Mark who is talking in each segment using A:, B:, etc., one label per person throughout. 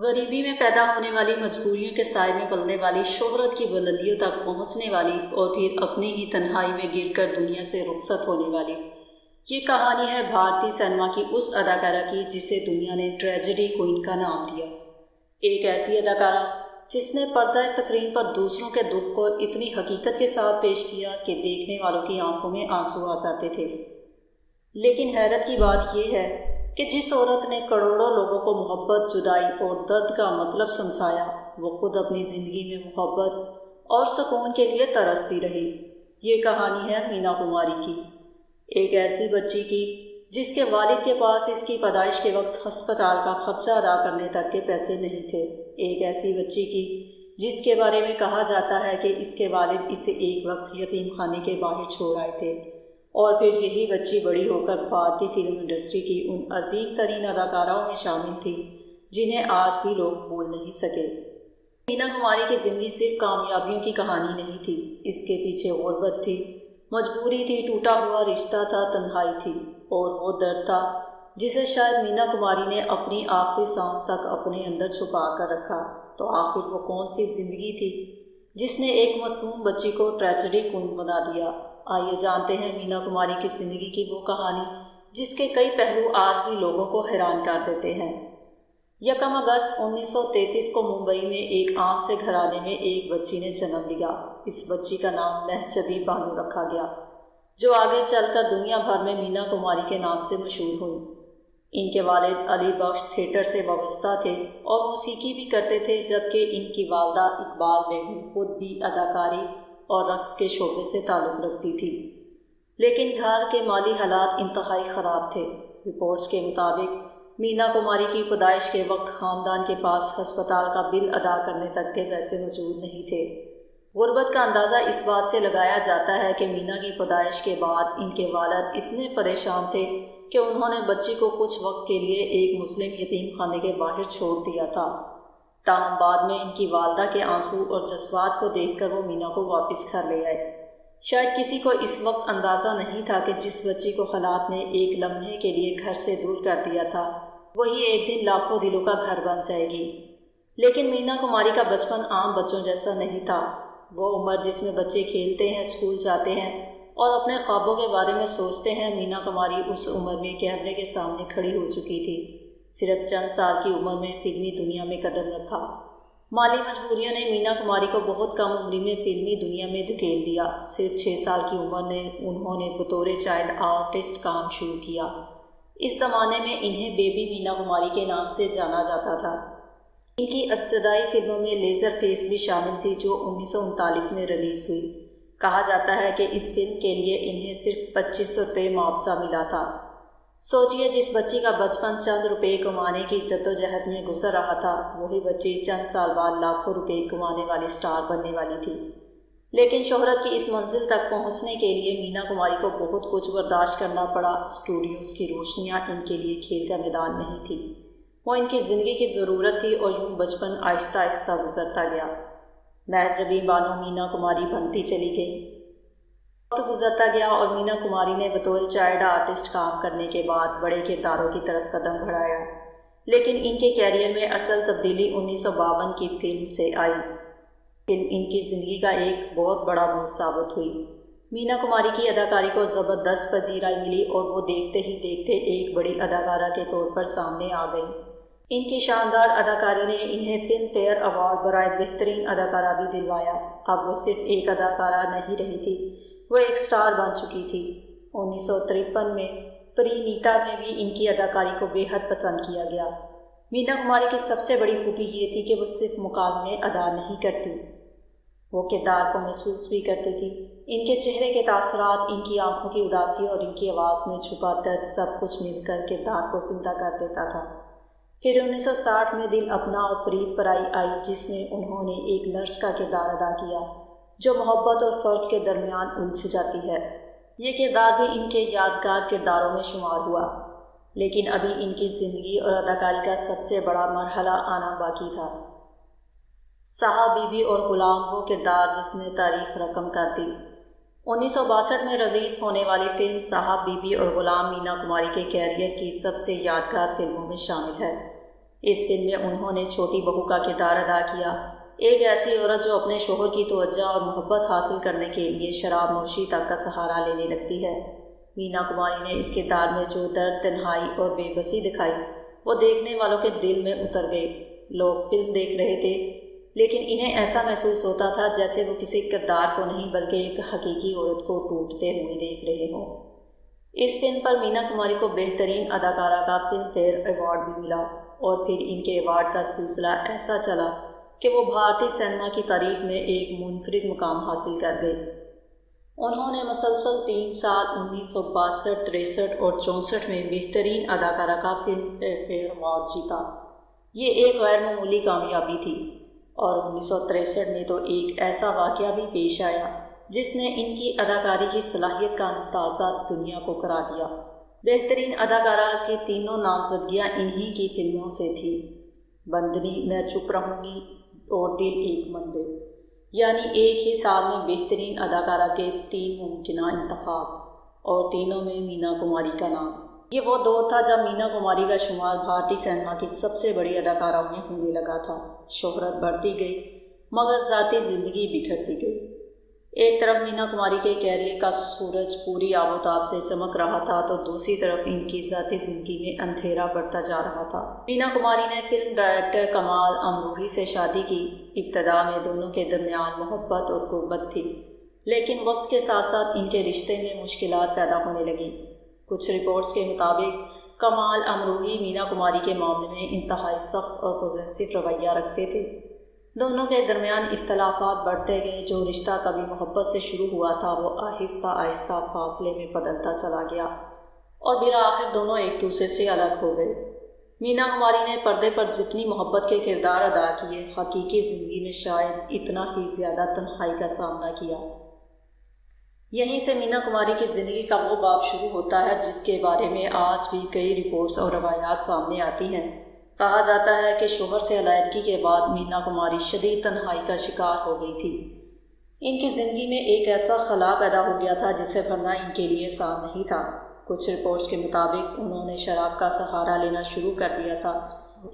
A: غریبی میں پیدا ہونے والی مجبوریوں کے سائے میں پلنے والی، شہرت کی بلندیوں تک پہنچنے والی اور پھر اپنی ہی تنہائی میں گر کر دنیا سے رخصت ہونے والی۔ یہ کہانی ہے بھارتی سینما کی اس اداکارہ کی جسے دنیا نے ٹریجڈی کوئین کا نام دیا۔ ایک ایسی اداکارہ جس نے پردہ اسکرین پر دوسروں کے دکھ کو اتنی حقیقت کے ساتھ پیش کیا کہ دیکھنے والوں کی آنکھوں میں آنسو آ جاتے تھے۔ لیکن حیرت کی بات یہ ہے کہ جس عورت نے کروڑوں لوگوں کو محبت، جدائی اور درد کا مطلب سمجھایا، وہ خود اپنی زندگی میں محبت اور سکون کے لیے ترستی رہی۔ یہ کہانی ہے مینا کماری کی، ایک ایسی بچی کی جس کے والد کے پاس اس کی پیدائش کے وقت ہسپتال کا خرچہ ادا کرنے تک کے پیسے نہیں تھے، ایک ایسی بچی کی جس کے بارے میں کہا جاتا ہے کہ اس کے والد اسے ایک وقت یتیم خانے کے باہر چھوڑ آئے تھے، اور پھر یہی بچی بڑی ہو کر بھارتی فلم انڈسٹری کی ان عظیم ترین اداکاراؤں میں شامل تھی جنہیں آج بھی لوگ بھول نہیں سکے۔ مینا کماری کی زندگی صرف کامیابیوں کی کہانی نہیں تھی، اس کے پیچھے غربت تھی، مجبوری تھی، ٹوٹا ہوا رشتہ تھا، تنہائی تھی، اور وہ درد تھا جسے شاید مینا کماری نے اپنی آخری سانس تک اپنے اندر چھپا کر رکھا۔ تو آخر وہ کون سی زندگی تھی جس نے ایک معصوم بچی کو ٹریجڈی کوئین بنا دیا؟ آئیے جانتے ہیں مینا کماری کی زندگی کی وہ کہانی جس کے کئی پہلو آج بھی لوگوں کو حیران کر دیتے ہیں۔ 1 اگست 1933 کو ممبئی میں ایک عام سے گھرانے میں ایک بچی نے جنم لیا۔ اس بچی کا نام مہجبی بانو رکھا گیا، جو آگے چل کر دنیا بھر میں مینا کماری کے نام سے مشہور ہوئی۔ ان کے والد علی بخش تھیٹر سے وابستہ تھے اور موسیقی بھی کرتے تھے، جبکہ ان کی والدہ اقبال بیگم خود بھی اداکاری اور رقص کے شعبے سے تعلق رکھتی تھی، لیکن گھر کے مالی حالات انتہائی خراب تھے۔ رپورٹس کے مطابق مینا کماری کی پیدائش کے وقت خاندان کے پاس ہسپتال کا بل ادا کرنے تک کے پیسے موجود نہیں تھے۔ غربت کا اندازہ اس بات سے لگایا جاتا ہے کہ مینا کی پیدائش کے بعد ان کے والد اتنے پریشان تھے کہ انہوں نے بچی کو کچھ وقت کے لیے ایک مسلم یتیم خانے کے باہر چھوڑ دیا تھا، تاہم بعد میں ان کی والدہ کے آنسو اور جذبات کو دیکھ کر وہ مینا کو واپس گھر لے آئے۔ شاید کسی کو اس وقت اندازہ نہیں تھا کہ جس بچی کو حالات نے ایک لمحے کے لیے گھر سے دور کر دیا تھا، وہی ایک دن لاکھوں دلوں کا گھر بن جائے گی۔ لیکن مینا کماری کا بچپن عام بچوں جیسا نہیں تھا۔ وہ عمر جس میں بچے کھیلتے ہیں، اسکول جاتے ہیں اور اپنے خوابوں کے بارے میں سوچتے ہیں، مینا کماری اس عمر میں کیمرے کے سامنے کھڑی ہو چکی تھی۔ صرف چند سال کی عمر میں فلمی دنیا میں قدم رکھا۔ مالی مجبوریوں نے مینا کماری کو بہت کم عمری میں فلمی دنیا میں دھکیل دیا۔ صرف 6 سال کی عمر میں انہوں نے بطور چائلڈ آرٹسٹ کام شروع کیا۔ اس زمانے میں انہیں بیبی مینا کماری کے نام سے جانا جاتا تھا۔ ان کی ابتدائی فلموں میں لیزر فیس بھی شامل تھی، جو 1939 میں ریلیز ہوئی۔ کہا جاتا ہے کہ اس فلم کے لیے انہیں صرف 2500 روپے معاوضہ ملا تھا۔ سوچئے، جس بچی کا بچپن چند روپے کمانے کی جدوجہد میں گزر رہا تھا، وہی بچی چند سال بعد لاکھوں روپے کمانے والی سٹار بننے والی تھی۔ لیکن شہرت کی اس منزل تک پہنچنے کے لیے مینا کماری کو بہت کچھ برداشت کرنا پڑا۔ اسٹوڈیوز کی روشنیاں ان کے لیے کھیل کا میدان نہیں تھی، وہ ان کی زندگی کی ضرورت تھی، اور یوں بچپن آہستہ آہستہ گزرتا گیا۔ مہجبی بانو مینا کماری بنتی چلی گئی۔ وقت گزرتا گیا اور مینا کماری نے بطور چائلڈ آرٹسٹ کام کرنے کے بعد بڑے کرداروں کی طرف قدم بڑھایا۔ لیکن ان کے کیریئر میں اصل تبدیلی 1952 کی فلم سے آئی۔ فلم ان کی زندگی کا ایک بہت بڑا موڑ ثابت ہوئی۔ مینا کماری کی اداکاری کو زبردست پذیرائی ملی اور وہ دیکھتے ہی دیکھتے ایک بڑی اداکارہ کے طور پر سامنے آ گئی۔ ان کی شاندار اداکاری نے انہیں فلم فیئر ایوارڈ برائے بہترین اداکارہ بھی دلوایا۔ اب وہ صرف ایک اداکارہ نہیں رہی تھی، وہ ایک سٹار بن چکی تھی۔ 1953 میں پری نیتا میں بھی ان کی اداکاری کو بے حد پسند کیا گیا۔ مینا کماری کی سب سے بڑی خوبی یہ تھی کہ وہ صرف مکالمے ادا نہیں کرتی، وہ کردار کو محسوس بھی کرتی تھی۔ ان کے چہرے کے تاثرات، ان کی آنکھوں کی اداسی اور ان کی آواز میں چھپا درد، سب کچھ مل کر کردار کو زندہ کر دیتا تھا۔ پھر 1960 میں دل اپنا اور پریت پرائی آئی، جس میں انہوں نے ایک نرس کا کردار ادا کیا جو محبت اور فرض کے درمیان الجھ جاتی ہے۔ یہ کردار بھی ان کے یادگار کرداروں میں شمار ہوا، لیکن ابھی ان کی زندگی اور اداکاری کا سب سے بڑا مرحلہ آنا باقی تھا۔ صاحب بی بی اور غلام وہ کردار جس نے تاریخ رقم کر دی۔ 1962 میں ریلیز ہونے والی فلم صاحب بی بی اور غلام مینا کماری کے کیریئر کی سب سے یادگار فلموں میں شامل ہے۔ اس فلم میں انہوں نے چھوٹی بہو کا کردار ادا کیا، ایک ایسی عورت جو اپنے شوہر کی توجہ اور محبت حاصل کرنے کے لیے شراب نوشی تک کا سہارا لینے لگتی ہے۔ مینا کماری نے اس کردار میں جو درد، تنہائی اور بے بسی دکھائی وہ دیکھنے والوں کے دل میں اتر گئے۔ لوگ فلم دیکھ رہے تھے لیکن انہیں ایسا محسوس ہوتا تھا جیسے وہ کسی کردار کو نہیں بلکہ ایک حقیقی عورت کو ٹوٹتے ہوئے دیکھ رہے ہوں۔ اس فلم پر مینا کماری کو بہترین اداکارہ کا فلم فیئر ایوارڈ بھی ملا، اور پھر ان کے ایوارڈ کا سلسلہ ایسا چلا کہ وہ بھارتی سینما کی تاریخ میں ایک منفرد مقام حاصل کر گئے۔ انہوں نے مسلسل 3 سال 1962، 63 اور 64 میں بہترین اداکارہ کا فلم فیئر ایوارڈ جیتا۔ یہ ایک غیر معمولی کامیابی تھی، اور 1963 میں تو ایک ایسا واقعہ بھی پیش آیا جس نے ان کی اداکاری کی صلاحیت کا اندازہ دنیا کو کرا دیا۔ بہترین اداکارہ کی تینوں نامزدگیاں انہی کی فلموں سے تھیں، بندنی، میں چپ رہوں گی اور دل ایک مندر، یعنی ایک ہی سال میں بہترین اداکارہ کے 3 ممکنہ انتخاب، اور تینوں میں مینا کماری کا نام۔ یہ وہ دور تھا جب مینا کماری کا شمار بھارتی سینما کی سب سے بڑی اداکاروں میں ہونے لگا تھا۔ شہرت بڑھتی گئی مگر ذاتی زندگی بکھرتی گئی۔ ایک طرف مینا کماری کے کیریئر کا سورج پوری آب و تاب سے چمک رہا تھا تو دوسری طرف ان کی ذاتی زندگی میں اندھیرا بڑھتا جا رہا تھا۔ مینا کماری نے فلم ڈائریکٹر کمال امروہی سے شادی کی۔ ابتدا میں دونوں کے درمیان محبت اور قربت تھی، لیکن وقت کے ساتھ ساتھ ان کے رشتے میں مشکلات پیدا ہونے لگیں۔ کچھ رپورٹس کے مطابق کمال امروہی مینا کماری کے معاملے میں انتہائی سخت اور پوزیسو رویہ رکھتے تھے۔ دونوں کے درمیان اختلافات بڑھتے گئے۔ جو رشتہ کبھی محبت سے شروع ہوا تھا وہ آہستہ آہستہ فاصلے میں بدلتا چلا گیا، اور بالآخر دونوں ایک دوسرے سے الگ ہو گئے۔ مینا کماری نے پردے پر جتنی محبت کے کردار ادا کیے، حقیقی زندگی میں شاید اتنا ہی زیادہ تنہائی کا سامنا کیا۔ یہیں سے مینا کماری کی زندگی کا وہ باب شروع ہوتا ہے جس کے بارے میں آج بھی کئی رپورٹس اور روایات سامنے آتی ہیں۔ کہا جاتا ہے کہ شوہر سے علیحدگی کے بعد مینا کماری شدید تنہائی کا شکار ہو گئی تھی۔ ان کی زندگی میں ایک ایسا خلا پیدا ہو گیا تھا جسے بھرنا ان کے لیے آسان نہیں تھا۔ کچھ رپورٹس کے مطابق انہوں نے شراب کا سہارا لینا شروع کر دیا تھا،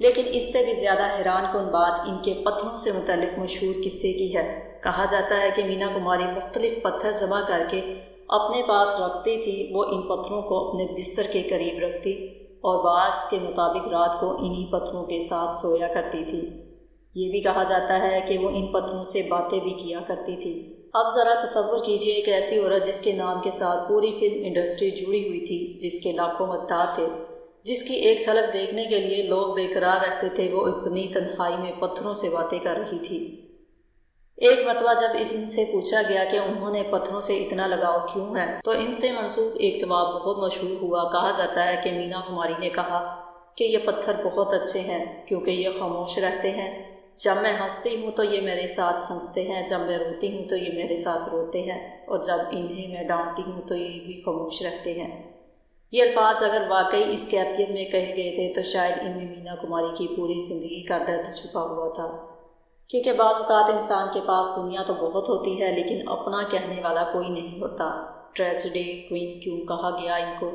A: لیکن اس سے بھی زیادہ حیران کن بات ان کے پتھروں سے متعلق مشہور قصے کی ہے۔ کہا جاتا ہے کہ مینا کماری مختلف پتھر جمع کر کے اپنے پاس رکھتی تھی۔ وہ ان پتھروں کو اپنے بستر کے قریب رکھتی اور بعض کے مطابق رات کو انہی پتھروں کے ساتھ سویا کرتی تھی۔ یہ بھی کہا جاتا ہے کہ وہ ان پتھروں سے باتیں بھی کیا کرتی تھی۔ اب ذرا تصور کیجئے ایک ایسی عورت جس کے نام کے ساتھ پوری فلم انڈسٹری جڑی ہوئی تھی، جس کے لاکھوں مداح تھے، جس کی ایک جھلک دیکھنے کے لیے لوگ بے قرار رہتے تھے، وہ اپنی تنہائی میں پتھروں سے باتیں کر رہی تھی۔ ایک مرتبہ جب ان سے پوچھا گیا کہ انہوں نے پتھروں سے اتنا لگاؤ کیوں ہے تو ان سے منسوب ایک جواب بہت مشہور ہوا۔ کہا جاتا ہے کہ مینا کماری نے کہا کہ یہ پتھر بہت اچھے ہیں کیونکہ یہ خاموش رہتے ہیں۔ جب میں ہنستی ہوں تو یہ میرے ساتھ ہنستے ہیں، جب میں روتی ہوں تو یہ میرے ساتھ روتے ہیں، اور جب انہیں میں ڈانٹتی ہوں تو یہ بھی خاموش رہتے ہیں۔ یہ الفاظ اگر واقعی اس کیفیت میں کہے گئے تھے تو شاید ان میں مینا کماری کی پوری زندگی کا درد چھپا ہوا تھا، کیونکہ بعض اوقات انسان کے پاس دنیا تو بہت ہوتی ہے لیکن اپنا کہنے والا کوئی نہیں ہوتا۔ ٹریجڈی کوئین کیوں کہا گیا ان کو؟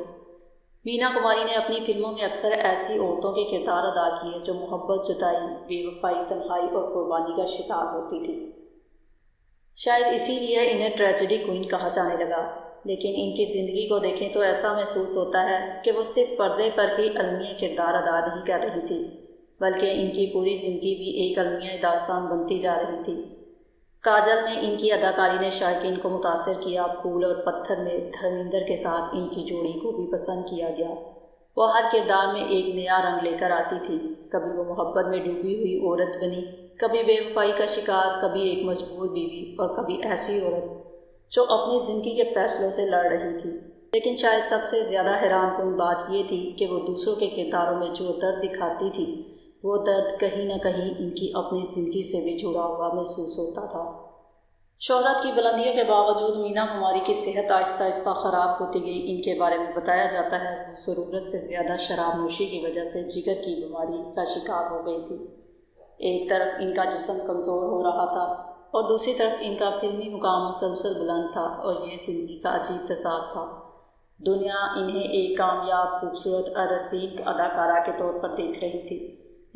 A: مینا کماری نے اپنی فلموں میں اکثر ایسی عورتوں کے کردار ادا کیے جو محبت، جدائی، بے وفائی، تنہائی اور قربانی کا شکار ہوتی تھی۔ شاید اسی لیے انہیں ٹریجڈی کوئین کہا جانے لگا۔ لیکن ان کی زندگی کو دیکھیں تو ایسا محسوس ہوتا ہے کہ وہ صرف پردے پر ہی المیہ کردار ادا نہیں کر رہی تھی، بلکہ ان کی پوری زندگی بھی ایک المیہ داستان بنتی جا رہی تھی۔ کاجل میں ان کی اداکاری نے شائقین کو متاثر کیا۔ پھول اور پتھر میں دھرمیندر کے ساتھ ان کی جوڑی کو بھی پسند کیا گیا۔ وہ ہر کردار میں ایک نیا رنگ لے کر آتی تھی۔ کبھی وہ محبت میں ڈوبی ہوئی عورت بنی، کبھی بے وفائی کا شکار، کبھی ایک مجبور بیوی، اور کبھی ایسی عورت جو اپنی زندگی کے فیصلوں سے لڑ رہی تھی۔ لیکن شاید سب سے زیادہ حیران کن بات یہ تھی کہ وہ دوسروں کے کرداروں میں جو درد دکھاتی تھی وہ درد کہیں نہ کہیں ان کی اپنی زندگی سے بھی جڑا ہوا محسوس ہوتا تھا۔ شہرت کی بلندیوں کے باوجود مینا کماری کی صحت آہستہ آہستہ خراب ہوتی گئی۔ ان کے بارے میں بتایا جاتا ہے وہ ضرورت سے زیادہ شراب نوشی کی وجہ سے جگر کی بیماری کا شکار ہو گئی تھی۔ ایک طرف ان کا جسم کمزور ہو رہا تھا اور دوسری طرف ان کا فلمی مقام مسلسل بلند تھا، اور یہ زندگی کا عجیب تضاد تھا۔ دنیا انہیں ایک کامیاب، خوبصورت اور رزین اداکارہ کے طور پر دیکھ رہی تھی،